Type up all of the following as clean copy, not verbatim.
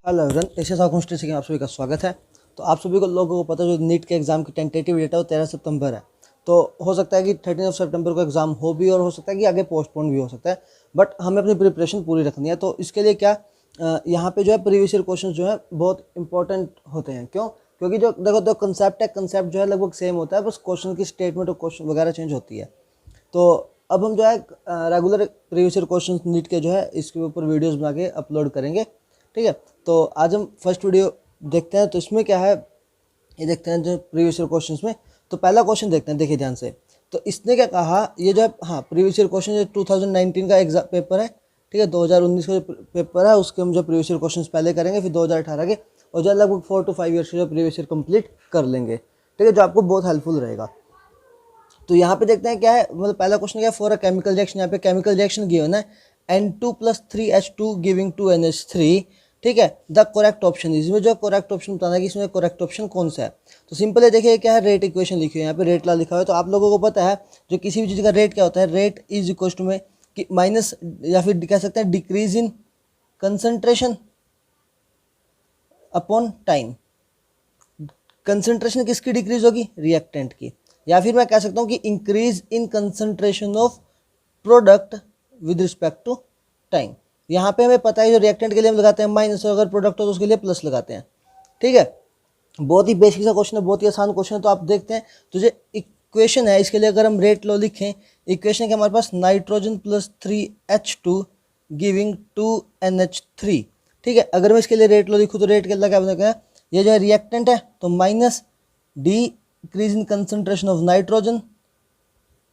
Hello everyone, Asia south university से आप सभी का स्वागत है। तो आप सभी को लोगों को पता है जो नीट के एग्ज़ाम की टेंटेटिव डेट है वो 13 सितंबर है। तो हो सकता है कि 13 सितंबर को एग्ज़ाम हो भी और हो सकता है कि आगे पोस्टपोन भी हो सकता है, बट हमें अपनी प्रिपरेशन पूरी रखनी है। तो इसके लिए क्या यहाँ पे जो है प्रीवियस ईयर क्वेश्चन जो है बहुत इंपॉर्टेंट होते हैं। क्यों? क्योंकि जो देखो कंसेप्ट है, कंसेप्ट जो है लगभग सेम होता है, बस क्वेश्चन की स्टेटमेंट और क्वेश्चन वगैरह चेंज होती है। तो अब हम जो है regular previous year question NEET के जो है इसके ऊपर वीडियोस बना के अपलोड करेंगे। ठीक है, तो आज हम फर्स्ट वीडियो देखते हैं। तो इसमें क्या है, ये देखते हैं जो प्रीवियस ईयर क्वेश्चंस में। तो पहला क्वेश्चन देखते हैं, देखिए ध्यान से। तो इसने क्या कहा, ये जो है हाँ प्रीवियस ईयर क्वेश्चन जो 2019 का एग्जाम पेपर है, ठीक है, 2019 का पेपर है, उसके हम जो प्रीवियस ईयर क्वेश्चन पहले करेंगे, फिर 2018 के, और जो लगभग 4 to 5 ईयर्स के जो प्रीवियस ईयर कंप्लीट कर लेंगे। ठीक है, जो आपको बहुत हेल्पफुल रहेगा। तो यहाँ पे देखते हैं क्या है, मतलब पहला क्वेश्चन क्या है, फॉर अ केमिकल रिएक्शन। यहाँ पे केमिकल रिएक्शन गिवन है N2+3H2 गिविंग 2NH3। ठीक है, द करेक्ट ऑप्शन, इसमें जो करेक्ट ऑप्शन बताना है कि इसमें करेक्ट ऑप्शन कौन सा है। तो सिंपल है, देखिए क्या है, रेट इक्वेशन लिखी है यहाँ पे, रेट ला लिखा हुआ है। तो आप लोगों को पता है जो किसी भी चीज़ का रेट क्या होता है, रेट इज इक्वल टू में कि माइनस या फिर कह सकते हैं decrease in concentration upon time. Concentration किसकी डिक्रीज होगी, रिएक्टेंट की, या फिर मैं कह सकता हूँ कि increase in concentration of product with respect to time. यहाँ पे हमें पता है जो रिएक्टेंट के लिए हम लगाते हैं माइनस, और अगर प्रोडक्ट हो तो उसके लिए प्लस लगाते हैं। ठीक है, बहुत ही बेसिक सा क्वेश्चन है, बहुत ही आसान क्वेश्चन है। तो आप देखते हैं, तो जो इक्वेशन है इसके लिए अगर हम रेट लो लिखें, इक्वेशन है कि हमारे पास नाइट्रोजन+3H2 गिविंग 2NH3। ठीक है, अगर मैं इसके लिए रेट लो लिखूँ तो रेट के लिए क्या बनेगा, ये जो है रिएक्टेंट है तो minus decrease in concentration of nitrogen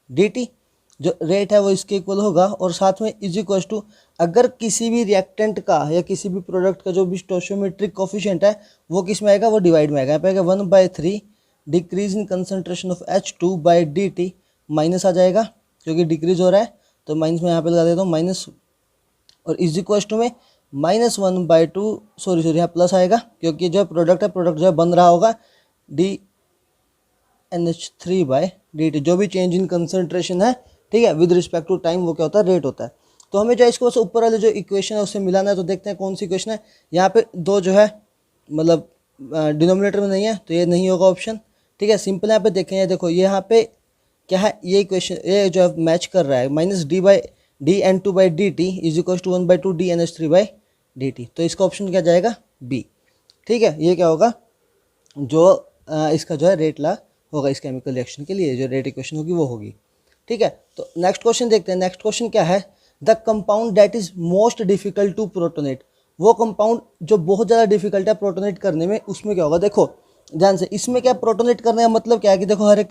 dt, जो रेट है वो इसके इक्वल होगा, और साथ में इज इक्वल टू, अगर किसी भी रिएक्टेंट का या किसी भी प्रोडक्ट का जो भी स्टोइचियोमेट्रिक कोफिशिएंट है वो किस में आएगा, वो डिवाइड में आएगा। यहाँ पे आएगा 1/3 decrease in concentration of H2/dt, minus आ जाएगा क्योंकि डिक्रीज हो रहा है, तो माइनस में यहाँ पे लगा देता हूँ माइनस, और इज इक्वल टू में -1/2, सॉरी यहाँ प्लस आएगा क्योंकि जो प्रोडक्ट जो है बन रहा होगा NH3/dt, जो भी चेंज इन कंसंट्रेशन है, ठीक है, विद रिस्पेक्ट टू टाइम, वो क्या होता है, रेट होता है। तो हमें जो इसको ऊपर वाले जो इक्वेशन है उससे मिलाना है। तो देखते हैं कौन सी इक्वेशन है। यहाँ पे दो जो है मतलब डिनोमिनेटर में नहीं है, तो ये नहीं होगा ऑप्शन। ठीक है, सिंपल यहाँ पे देखें, ये देखो, ये यहाँ पे क्या है, ये इक्वेशन ये जो है मैच कर रहा है, -d/dN2/dt is equal to 1/2 dNH3/dt। तो इसका ऑप्शन क्या जाएगा, बी। ठीक है, ये क्या होगा, जो इसका जो है रेट ला होगा इस केमिकल रिएक्शन के लिए, जो रेट इक्वेशन होगी वो होगी। ठीक है, तो नेक्स्ट क्वेश्चन देखते हैं। नेक्स्ट क्वेश्चन क्या है, the compound that is most difficult to protonate. वो कंपाउंड जो बहुत ज़्यादा डिफिकल्ट है प्रोटोनेट करने में, उसमें क्या होगा, देखो ध्यान से। इसमें क्या प्रोटोनेट करने का मतलब क्या है कि देखो हर एक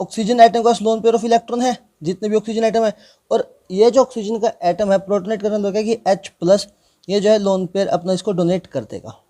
ऑक्सीजन एटम का लोन पेयर ऑफ इलेक्ट्रॉन है, जितने भी ऑक्सीजन एटम है, और ये जो ऑक्सीजन का एटम है प्रोटोनेट करने का कि H+, ये जो है लोन पेयर अपना इसको डोनेट कर देगा।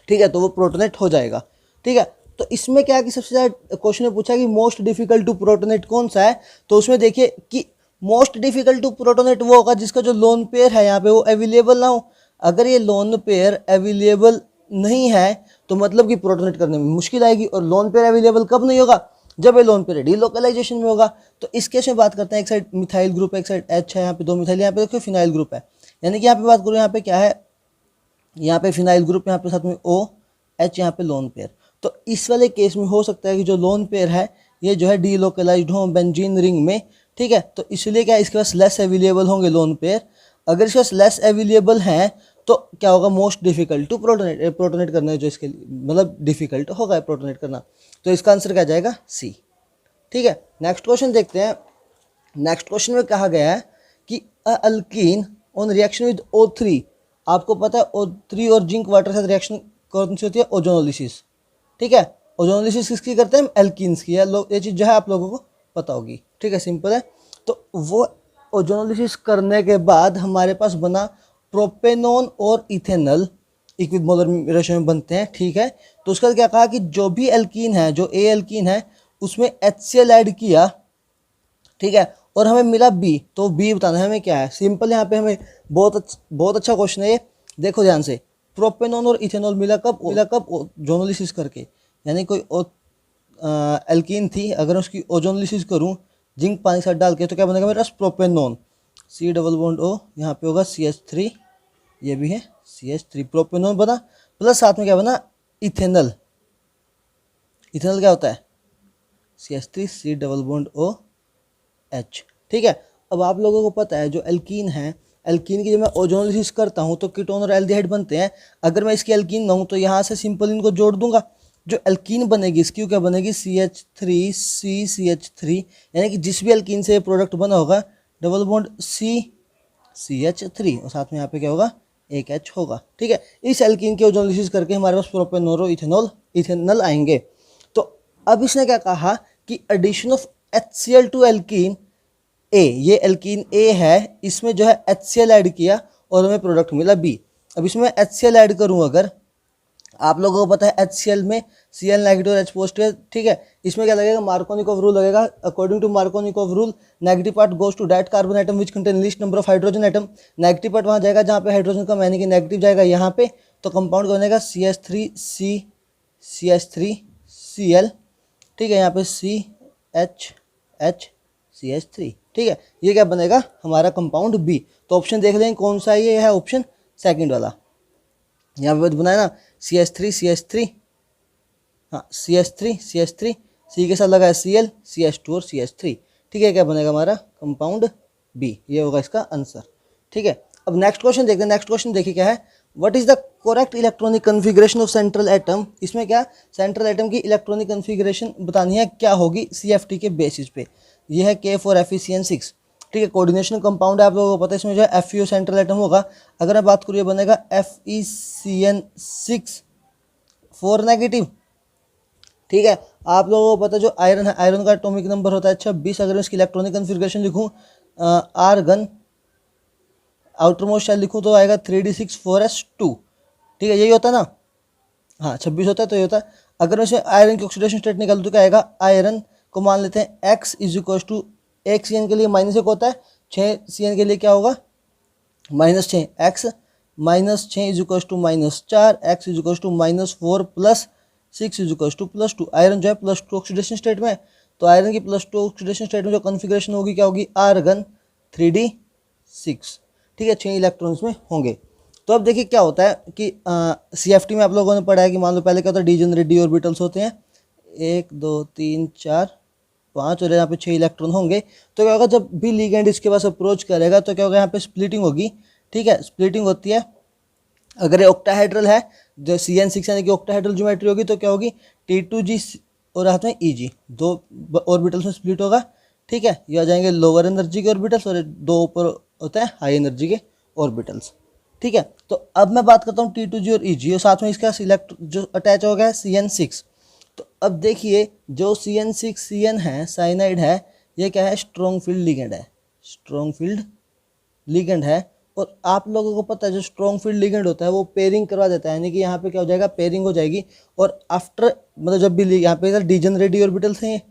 ठीक है, तो वो प्रोटोनेट हो जाएगा। ठीक है, तो इसमें क्या है कि सबसे ज़्यादा क्वेश्चन में पूछा कि मोस्ट डिफिकल्ट टू प्रोटोनेट कौन सा है। तो उसमें देखिए कि मोस्ट डिफिकल्ट टू प्रोटोनेट वो होगा जिसका जो लोन पेयर है यहाँ पे वो अवेलेबल ना हो। अगर ये लोन पेयर अवेलेबल नहीं है तो मतलब कि प्रोटोनेट करने में मुश्किल आएगी, और लोन पेयर अवेलेबल कब नहीं होगा, जब ये लोन पेयर डीलोकलाइजेशन में होगा। तो इस केस में बात करते हैं, एक साइड मिथाइल ग्रुप है, एक साइड H है, यहाँ पे दो मिथाइल, यहाँ पे देखो फिनाइल ग्रुप है, यानी कि यहाँ पे बात करूँ, यहाँ पे क्या है, यहाँ पे फिनाइल ग्रुप, यहाँ पे साथ में OH, यहाँ पे लोन पेयर। तो इस वाले केस में हो सकता है कि जो लोन पेयर है ये जो है डीलोकलाइज्ड हो बेंजीन रिंग में। ठीक है, तो इसलिए क्या इसके पास लेस अवेलेबल होंगे लोन पेयर। अगर इसके पास लेस अवेलेबल हैं तो क्या होगा, मोस्ट डिफिकल्ट टू प्रोटोनेट करना, जो इसके लिए मतलब डिफिकल्ट होगा प्रोटोनेट करना। तो इसका आंसर क्या जाएगा, सी। ठीक है, नेक्स्ट क्वेश्चन देखते हैं। नेक्स्ट क्वेश्चन में कहा गया है कि alkyne on reaction with O3, आपको पता है O3 और जिंक वाटर के साथ रिएक्शन कौन सी होती है, ओजोनोलिसिस। ठीक है, ओजोनोलिसिस किसकी करते हैं, एल्कीन्स की है। ये चीज़ जो है आप लोगों को पता होगी। ठीक है, सिंपल है। तो वो ओजोनोलिसिस करने के बाद हमारे पास बना प्रोपेनॉन और इथेनॉल इक्विमोलर रेशो में बनते हैं। ठीक है, तो उसका क्या कहा कि जो भी एल्कीन है, जो ए एल्कीन है, उसमें HCl ऐड किया, ठीक है, और हमें मिला बी, तो बी बताना है हमें क्या है। सिंपल, यहाँ पे हमें बहुत अच्छा क्वेश्चन है ये, देखो ध्यान से। प्रोपेनॉन और इथेनॉल मिला कब, ओजोनोलिसिस करके, यानी कोई एल्कीन थी, अगर उसकी ओजोनोलिसिस करूँ जिंक पानी के साथ डाल के, तो क्या बनेगा मेरे पास, propanone, C double bond O, यहाँ पे होगा CH3 ये भी है CH3 प्रोपेनॉल बना, प्लस साथ में क्या बना, इथेनॉल। इथेनॉल क्या होता है, CH3 C double bond OH। ठीक है, अब आप लोगों को पता है जो एल्कीन है, एल्कीन की जब मैं ओजोनोलिसिस करता हूँ तो कीटोन और एल्डिहाइड बनते हैं। अगर मैं इसकी एल्कीन ना हूँ तो यहाँ से सिंपल इनको जोड़ दूंगा, जो एल्कीन बनेगी इसकी क्या बनेगी, CH3CCH3, यानी कि जिस भी एल्कीन से प्रोडक्ट बना होगा डबल बॉन्ड CH3 और साथ में यहाँ पे क्या होगा, एक H होगा। ठीक है, इस एल्कीन के ओजोनोलिसिस करके हमारे पास प्रोपेनोल इथेनॉल इथेनॉल आएंगे। तो अब इसने क्या कहा कि addition of HCl to alkene A, ये एल्कीन ए है, इसमें जो है HCl ऐड किया और हमें प्रोडक्ट मिला बी। अब इसमें HCl ऐड करूं, अगर आप लोगों को पता है HCl में Cl नेगेटिव और H पॉजिटिव है। ठीक है, इसमें क्या लगेगा, मार्कोनिकॉफ रूल लगेगा। According to Markovnikov rule negative part goes to that carbon atom which contain least number of hydrogen atom. Negative part वहाँ जाएगा जहाँ पे हाइड्रोजन कम, यानी कि नेगेटिव जाएगा यहाँ पे, तो कंपाउंड बनेगा CH3CCl। ठीक है, यहाँ पे CHH CH3। ठीक है, ये क्या बनेगा हमारा कंपाउंड बी। तो ऑप्शन देख लें कौन सा है, ये है ऑप्शन सेकंड वाला। यहाँ पे बनाया ना CH3 हाँ CH3 सी के साथ लगा है Cl CH2 और CH3। ठीक है, क्या बनेगा हमारा कंपाउंड बी, ये होगा इसका आंसर। ठीक है, अब नेक्स्ट क्वेश्चन देखते हैं। नेक्स्ट क्वेश्चन देखिए क्या है, what is the correct electronic configuration of central atom. इसमें क्या, सेंट्रल एटम की इलेक्ट्रॉनिक कन्फिग्रेशन बतानी है, क्या होगी CFT के बेसिस पे। ये है K4FeCN6। ठीक है, कोऑर्डिनेशन कंपाउंड है, आप लोगों को पता है, इसमें जो है FeO सेंट्रल एटम होगा। अगर मैं बात करूँ, ये बनेगा FeCN6 4 नेगेटिव। ठीक है, आप लोगों को पता है जो आयरन है, आयरन का एटॉमिक नंबर होता है 26। अगर मैं इसकी इलेक्ट्रॉनिक कन्फिग्रेशन लिखूँ, आर्गन आउटर मोस्ट शेल लिखूँ तो आएगा 3d6 4s2। ठीक है, यही होता है ना, हाँ 26 होता है, तो ये होता है। अगर मैं इसे आयरन की ऑक्सीडेशन स्टेट निकालूँ तो क्या आएगा, आयरन को मान लेते हैं x इज इक्वल टू, एक CN के लिए -1 होता है, 6 CN के लिए क्या होगा -6, x -6 is equal to -4, x is equal to -4 plus 6 is equal to +2। Iron जो है +2 ऑक्सीडेशन स्टेट में, तो आयरन की +2 ऑक्सीडेशन स्टेट में जो कन्फिग्रेशन होगी क्या होगी, आर्गन 3d6। ठीक है, 6 इलेक्ट्रॉन्स में होंगे। तो अब देखिए क्या होता है कि CFT में आप लोगों ने पढ़ा है कि मान लो पहले क्या होता है, डीजेनरेट डी ऑर्बिटल्स होते हैं, 1 2 3 4 5 और यहाँ पे 6 इलेक्ट्रॉन होंगे। तो क्या होगा, जब भी लिगेंड इसके पास अप्रोच करेगा तो क्या होगा, यहाँ पे स्प्लिटिंग होगी। ठीक है, स्प्लिटिंग होती है। अगर ये ऑक्टाहेड्रल है, जो CN6 यानी कि ऑक्टाहेड्रल ज्योमेट्री होगी, तो क्या होगी, T2G और हाथ में EG, 2 ऑर्बिटल्स में स्प्लिट होगा। ठीक है, ये आ जाएंगे लोअर एनर्जी के ऑर्बिटल्स और 2 ऊपर होते हैं हाई एनर्जी के ऑर्बिटल्स। ठीक है, तो अब मैं बात करता हूँ T2G और EG और साथ में इसका सिलेक्ट जो अटैच हो गया है CN6। तो अब देखिए जो CN6 CN है, साइनाइड है, ये क्या है, स्ट्रॉन्ग फील्ड लिगेंड है, स्ट्रॉन्ग फील्ड लिगेंड है। और आप लोगों को पता है जो स्ट्रॉन्ग फील्ड लिगेंड होता है वो पेयरिंग करवा देता है, यानी कि यहाँ पे क्या हो जाएगा, पेयरिंग हो जाएगी। और आफ्टर मतलब जब भी यहाँ पे डीजेनरेट डी ऑर्बिटल्स हैं,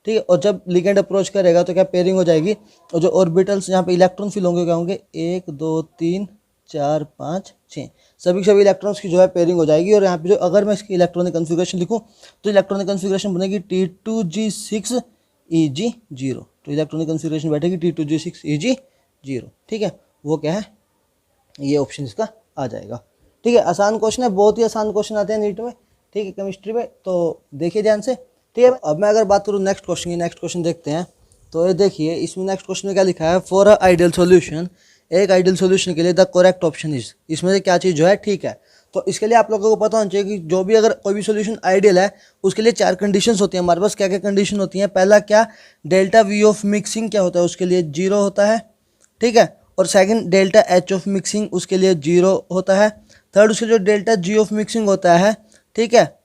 ठीक है, और जब लिगेंड अप्रोच करेगा तो क्या पेयरिंग हो जाएगी। और जो ऑर्बिटल्स यहाँ पे इलेक्ट्रॉन फिल होंगे क्या होंगे, 1 2 3 4 5 6, सभी इलेक्ट्रॉन्स की जो है पेयरिंग हो जाएगी। और यहाँ पे जो अगर मैं इसकी इलेक्ट्रॉनिक कन्फिग्रेशन लिखूँ तो इलेक्ट्रॉनिक कन्फिग्रेशन बनेगी T2G6 EG0। तो इलेक्ट्रॉनिक कन्फिग्रेशन बैठेगी T2G6 EG0। ठीक है, वो क्या है, ये ऑप्शन इसका आ जाएगा। ठीक है, आसान क्वेश्चन है, बहुत ही आसान क्वेश्चन आते हैं नीट में। ठीक है, केमिस्ट्री में, तो देखिए ध्यान से। ठीक है, अब मैं अगर बात करूँ नेक्स्ट क्वेश्चन की, नेक्स्ट क्वेश्चन देखते हैं। तो ये देखिए इसमें नेक्स्ट क्वेश्चन में क्या लिखा है, फॉर अ आइडियल सॉल्यूशन, एक आइडियल सॉल्यूशन के लिए द करेक्ट ऑप्शन इज, इसमें से क्या चीज़ जो है ठीक है। तो इसके लिए आप लोगों को पता होना चाहिए कि जो भी अगर कोई भी सॉल्यूशन आइडियल है उसके लिए 4 कंडीशंस होती हैं हमारे पास। क्या क्या कंडीशन होती हैं, पहला क्या, डेल्टा V ऑफ मिक्सिंग क्या होता है, उसके लिए 0 होता है। ठीक है, और second delta H of mixing उसके लिए 0 होता है। थर्ड उसके जो डेल्टा G ऑफ मिक्सिंग होता है, ठीक है,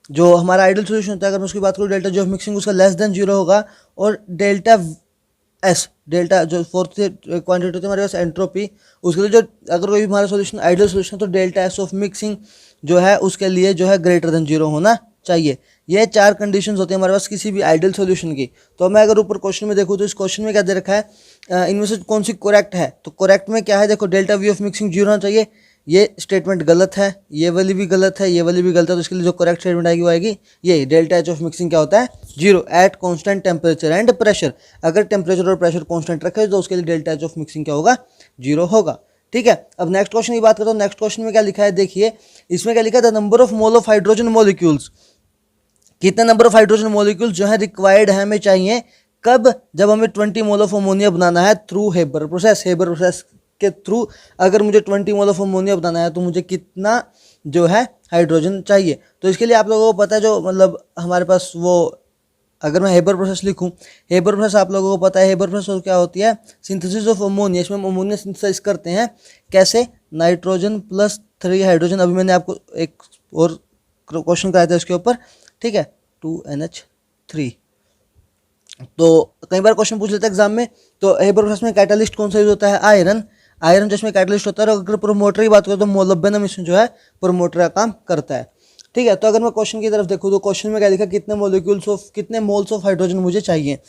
जो हमारा आइडियल सॉल्यूशन होता है, अगर मैं उसकी बात करूँ डेल्टा G ऑफ मिक्सिंग उसका लेस देन 0 होगा। और डेल्टा S, डेल्टा जो फोर्थ क्वांटिटी होती है हमारे पास एंट्रोपी, उसके लिए जो अगर कोई भी हमारा सॉल्यूशन आइडियल सॉल्यूशन तो डेल्टा S ऑफ मिक्सिंग जो है उसके लिए जो है ग्रेटर देन 0 होना चाहिए। ये 4 कंडीशंस होती हैं हमारे पास किसी भी आइडियल सॉल्यूशन की। तो मैं अगर ऊपर क्वेश्चन में देखूँ तो इस क्वेश्चन में क्या दे रखा है, इनमें से कौन सी करेक्ट है। तो करेक्ट में क्या है, देखो डेल्टा V ऑफ मिक्सिंग 0 होना चाहिए, ये स्टेटमेंट गलत है, ये वाली भी गलत है, ये वाली भी गलत है। तो इसके लिए जो करेक्ट स्टेटमेंट आएगी वो आएगी ये, डेल्टा H ऑफ मिक्सिंग क्या होता है 0 at constant temperature and pressure. अगर टेम्परेचर और प्रेशर कांस्टेंट रखे तो उसके लिए डेल्टा H ऑफ मिक्सिंग क्या होगा 0 होगा। ठीक है, अब नेक्स्ट क्वेश्चन की बात करता हूँ। नेक्स्ट क्वेश्चन में क्या लिखा है देखिए, इसमें क्या लिखा है, the number of mole of hydrogen molecules, कितने नंबर ऑफ हाइड्रोजन मॉलिक्यूल्स जो है रिक्वायर्ड है हमें चाहिए, कब, जब हमें 20 मोल ऑफ अमोनिया बनाना है through Haber process. Haber process के थ्रू अगर मुझे 20 मोल ऑफ अमोनिया बनाना है तो मुझे कितना जो है हाइड्रोजन चाहिए। तो इसके लिए आप लोगों को पता है, जो मतलब हमारे पास वो, अगर मैं हेबर प्रोसेस लिखूं, हेबर प्रोसेस आप लोगों को पता है, हेबर प्रोसेस क्या होती है, सिंथेसिस ऑफ अमोनिया। इसमें हम अमोनिया सिंथेसाइज करते हैं कैसे, नाइट्रोजन प्लस 3 हाइड्रोजन। अभी मैंने आपको एक और क्वेश्चन कराया था उसके ऊपर, ठीक है, 2NH3। तो कई बार क्वेश्चन पूछ लेते हैं एग्जाम में। तो हेबर प्रोसेस में कैटालिस्ट कौन सा यूज होता है, आयरन। आयरन जिसमें कैटालिस्ट होता है। और अगर प्रोमोटर की बात करें तो मोलिब्डेनम इसमें जो है प्रोमोटर का काम करता है, ठीक है। तो अगर मैं क्वेश्चन की तरफ देखूँ तो क्वेश्चन में क्या लिखा, कितने मॉलिक्यूल्स ऑफ, कितने मोल्स ऑफ हाइड्रोजन मुझे चाहिए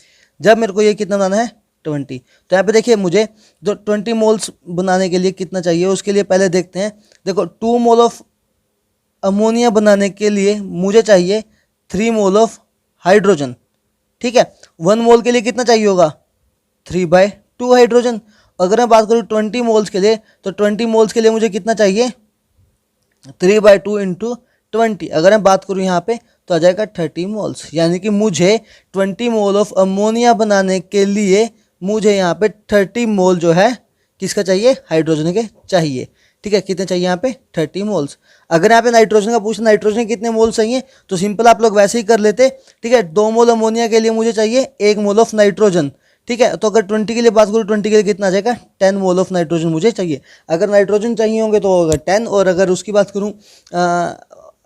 जब मेरे को ये कितना बनाना है, 20। तो यहाँ पे देखिए मुझे जो 20 मोल्स बनाने के लिए कितना चाहिए, उसके लिए पहले देखते हैं। देखो 2 मोल ऑफ अमोनिया बनाने के लिए मुझे चाहिए 3 मोल ऑफ हाइड्रोजन, ठीक है। 1 मोल के लिए कितना चाहिए होगा, 3/2 हाइड्रोजन। अगर मैं बात करूँ 20 मोल्स के लिए, तो 20 मोल्स के लिए मुझे कितना चाहिए, 3/2 इंटू 20। अगर मैं बात करूँ यहाँ पे तो आ जाएगा 30 मोल्स, यानी कि मुझे 20 मोल ऑफ अमोनिया बनाने के लिए मुझे यहाँ पे 30 मोल जो है किसका चाहिए, हाइड्रोजन के चाहिए, ठीक है। कितने चाहिए यहाँ पे, 30 मोल्स। अगर यहाँ पे नाइट्रोजन का पूछना, नाइट्रोजन के कितने मोल चाहिए, तो सिंपल आप लोग वैसे ही कर लेते, ठीक है। 2 मोल अमोनिया के लिए मुझे चाहिए 1 मोल ऑफ नाइट्रोजन, ठीक है। तो अगर 20 के लिए बात करूँ, 20 के लिए कितना आ जाएगा, 10 मोल ऑफ नाइट्रोजन मुझे चाहिए। अगर नाइट्रोजन चाहिए होंगे तो होगा 10, और अगर उसकी बात करूँ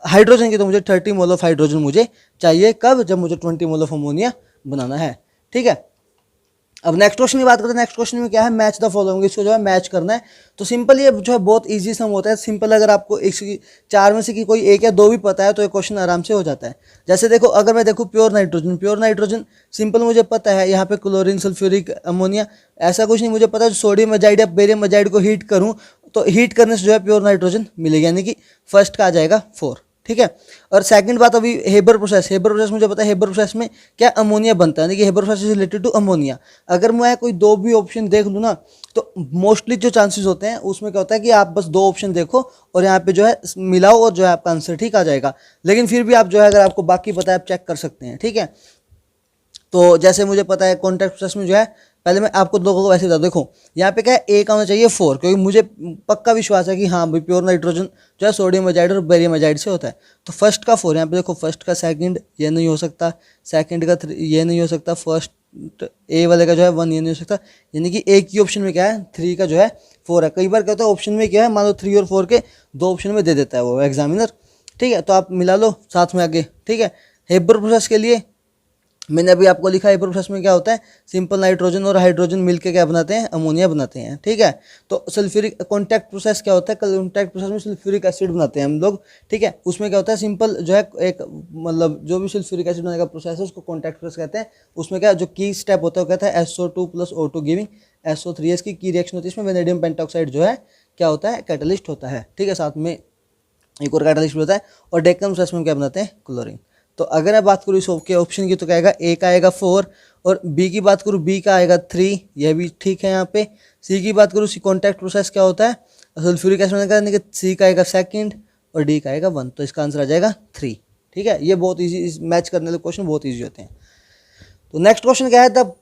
हाइड्रोजन की, तो मुझे 30 मोल ऑफ हाइड्रोजन मुझे चाहिए, कब, जब मुझे 20 मोल ऑफ अमोनिया बनाना है, ठीक है। अब नेक्स्ट क्वेश्चन की बात करते हैं। नेक्स्ट क्वेश्चन में क्या है, मैच द फॉलोइंग, इसको जो है मैच करना है। तो सिंपल ये जो है बहुत इजी सम होता है। सिंपल अगर आपको एक 4 में से की कोई 1 या 2 भी पता है तो ये क्वेश्चन आराम से हो जाता है। जैसे देखो, अगर मैं देखूँ pure nitrogen, pure nitrogen simple मुझे पता है, यहाँ पे क्लोरीन सल्फ्यूरिक अमोनिया, ऐसा कुछ नहीं मुझे पता है। सोडियम अजाइड या बेरियम अजाइड को हीट करूँ तो हीट करने से जो है प्योर नाइट्रोजन मिलेगा, यानी कि फर्स्ट का आ जाएगा 4, ठीक है। और सेकंड बात, अभी हेबर प्रोसेस, हेबर प्रोसेस मुझे पता है, हेबर प्रोसेस में क्या अमोनिया बनता है, यानी कि Haber process is related to ammonia. अगर मैं कोई 2 भी ऑप्शन देख लूँ ना, तो मोस्टली जो चांसेस होते हैं उसमें क्या होता है कि आप बस 2 ऑप्शन देखो और यहाँ पे जो है मिलाओ और जो है आपका आंसर ठीक आ जाएगा। लेकिन फिर भी आप जो है, अगर आपको बाकी पता है, आप चेक कर सकते हैं, ठीक है। तो जैसे मुझे पता है कॉन्टैक्ट प्रोसेस में जो है, पहले मैं आपको लोगों को वैसे बता, देखो यहाँ पे क्या है, एक आना चाहिए 4, क्योंकि मुझे पक्का विश्वास है कि हाँ भाई प्योर नाइट्रोजन जो है सोडियम अजाइड और बेरियम अजाइड से होता है। तो फर्स्ट का 4, यहाँ पे देखो फर्स्ट का सेकंड ये नहीं हो सकता, सेकंड का 3 ये नहीं हो सकता, फर्स्ट ए वाले का जो है 1 ये नहीं हो सकता, यानी कि एक ही ऑप्शन में क्या है, 3 का जो है 4 है। कई बार क्या होता है ऑप्शन में क्या है, मान लो 3 और 4 के 2 ऑप्शन में दे देता है वो एग्जामिनर, ठीक है। तो आप मिला लो साथ में आगे, ठीक है। हेबर प्रोसेस के लिए मैंने अभी आपको लिखा है, हेबर प्रोसेस में क्या होता है, सिंपल नाइट्रोजन और हाइड्रोजन मिलके क्या बनाते हैं, अमोनिया बनाते हैं, ठीक है। तो सल्फ्यूरिक कॉन्टैक्ट प्रोसेस क्या होता है, कॉन्टैक्ट प्रोसेस में सल्फ्यूरिक एसिड बनाते हैं हम लोग, ठीक है। उसमें क्या होता है, सिंपल जो है एक मतलब जो भी सल्फ्यूरिक एसिड बनाने का प्रोसेस है उसको कॉन्टैक्ट प्रोसेस कहते हैं। उसमें क्या जो की स्टेप होता है वो कहता है SO2 + O2 गिविंग SO3 की रिएक्शन होती है। इसमें वेनेडियम पेंटॉक्साइड जो है क्या होता है, कैटलिस्ट होता है, ठीक है। साथ में एक और कैटलिस्ट होता है। और डेक्कन प्रोसेस में क्या बनाते हैं, क्लोरीन। तो अगर मैं बात करूँ इस के ऑप्शन की तो क्या आएगा, ए का आएगा 4, और बी की बात करूँ बी का आएगा 3, यह भी ठीक है। यहाँ पे सी की बात करूँ, सी कॉन्टैक्ट प्रोसेस क्या होता है, सल्फ्यूरिक एसिड का, यानी कि सी का आएगा 2 और डी का आएगा 1, तो इसका आंसर आ जाएगा 3, ठीक है। ये बहुत ईजी, मैच करने वाले क्वेश्चन बहुत ईजी होते हैं। तो नेक्स्ट क्वेश्चन क्या है, द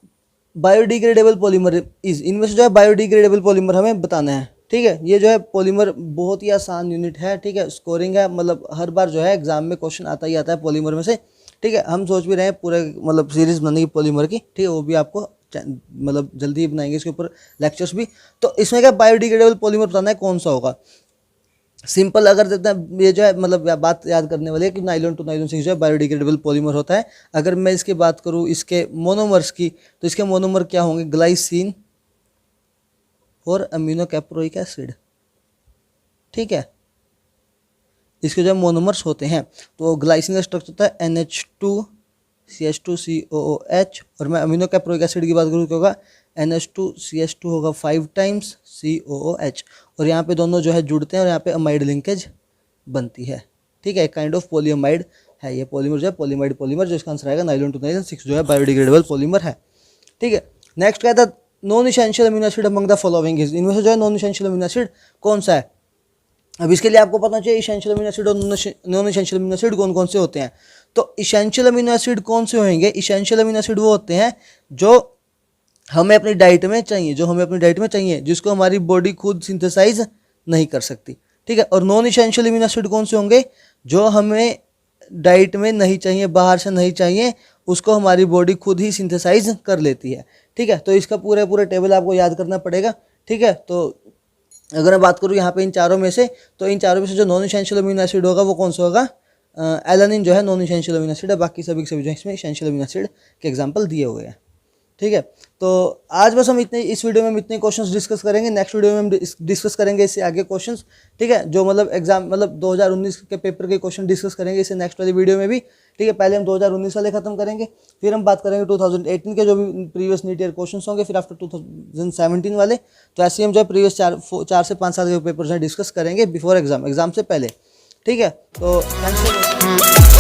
बायोडिग्रेडेबल पॉलीमर इज, इनमें से जो है बायोडिग्रेडेबल पॉलीमर हमें बताना है, ठीक है। ये जो है पॉलीमर बहुत ही आसान यूनिट है, ठीक है। स्कोरिंग है, मतलब हर बार जो है एग्जाम में क्वेश्चन आता ही आता है पॉलीमर में से, ठीक है। हम सोच भी रहे हैं पूरे मतलब सीरीज बनाने की पॉलीमर की, ठीक है। वो भी आपको मतलब जल्दी ही बनाएंगे, इसके ऊपर लेक्चर्स भी। तो इसमें क्या बायोडिग्रेडेबल पॉलीमर बताना है कौन सा होगा। सिंपल अगर देखते हैं, ये जो है मतलब बात याद करने वाली है कि नाइलॉन टू नाइलॉन 6 जो है बायोडिग्रेडेबल पॉलीमर होता है। अगर मैं इसकी बात करूँ इसके मोनोमर्स की, तो इसके मोनोमर क्या होंगे, ग्लाइसिन और अमीनो कैप्रोइक एसिड, ठीक है। इसके जो मोनोमर्स होते हैं, तो ग्लाइसिन का स्ट्रक्चर होता है NH2CH2COOH, और मैं अमीनो कैप्रोइक एसिड की बात करूँ क्या होगा, NH2CH2 होगा 5 टाइम्स COOH, और यहाँ पे दोनों जो है जुड़ते हैं और यहाँ पे अमाइड लिंकेज बनती है, ठीक है। एक काइंड ऑफ पॉलीअमाइड है ये पॉलीमर, जो है पॉलीमाइड पॉलीमर, जो इसका आंसर आएगा नाइलॉन टू नाइलॉन 6 जो है बायोडिग्रेडेबल पॉलीमर है, ठीक है। नेक्स्ट क्या था, non essential amino acid among the following is, इनमें से जो है नॉन इसेंशियल अमीनो एसिड कौन सा है। अब इसके लिए आपको पता चाहिए इसेंशियल अमीनो एसिड और नॉन इसेंशियल अमीनो एसिड कौन कौन से होते हैं। तो इसेंशियल अमीनो एसिड कौन से होंगे, इसेंशियल अमीनो एसिड वो होते हैं जो हमें अपनी डाइट में चाहिए, जो हमें अपनी डाइट में चाहिए, जिसको हमारी बॉडी खुद सिंथेसाइज नहीं कर सकती, ठीक है। और नॉन इसेंशियल अमीनो एसिड कौन से होंगे, जो हमें डाइट में नहीं चाहिए, बाहर से नहीं चाहिए, उसको हमारी बॉडी खुद ही सिंथेसाइज कर लेती है, ठीक है। तो इसका पूरा टेबल आपको याद करना पड़ेगा, ठीक है। तो अगर मैं बात करूँ यहाँ पे इन चारों में से, तो इन चारों में से जो नॉन इसेंशियल अमीनो एसिड होगा वो कौन सा होगा, एलानिन जो है नॉन इसेंशियल अमीनो एसिड है, बाकी सभी के सभी जो है इसमें इसेंशियल अमीनो एसिड के एग्जाम्पल दिए हुए हैं, ठीक है। तो आज बस हम इतने, इस वीडियो में हम इतने क्वेश्चंस डिस्कस करेंगे, नेक्स्ट वीडियो में हम डिस्कस करेंगे इससे आगे क्वेश्चंस, ठीक है, जो मतलब एग्जाम मतलब 2019 के पेपर के क्वेश्चन डिस्कस करेंगे इससे नेक्स्ट वाली वीडियो में भी, ठीक है। पहले हम 2019 वाले खत्म करेंगे, फिर हम बात करेंगे 2018 के जो भी प्रीवियस नीट ईयर क्वेश्चन होंगे, फिर आफ्टर 2017 वाले। तो ऐसे हम जो है प्रीवियस 4 से 5 साल के पेपर डिस्कस करेंगे बिफोर एग्जाम से पहले, ठीक है। तो थैंक्स फॉर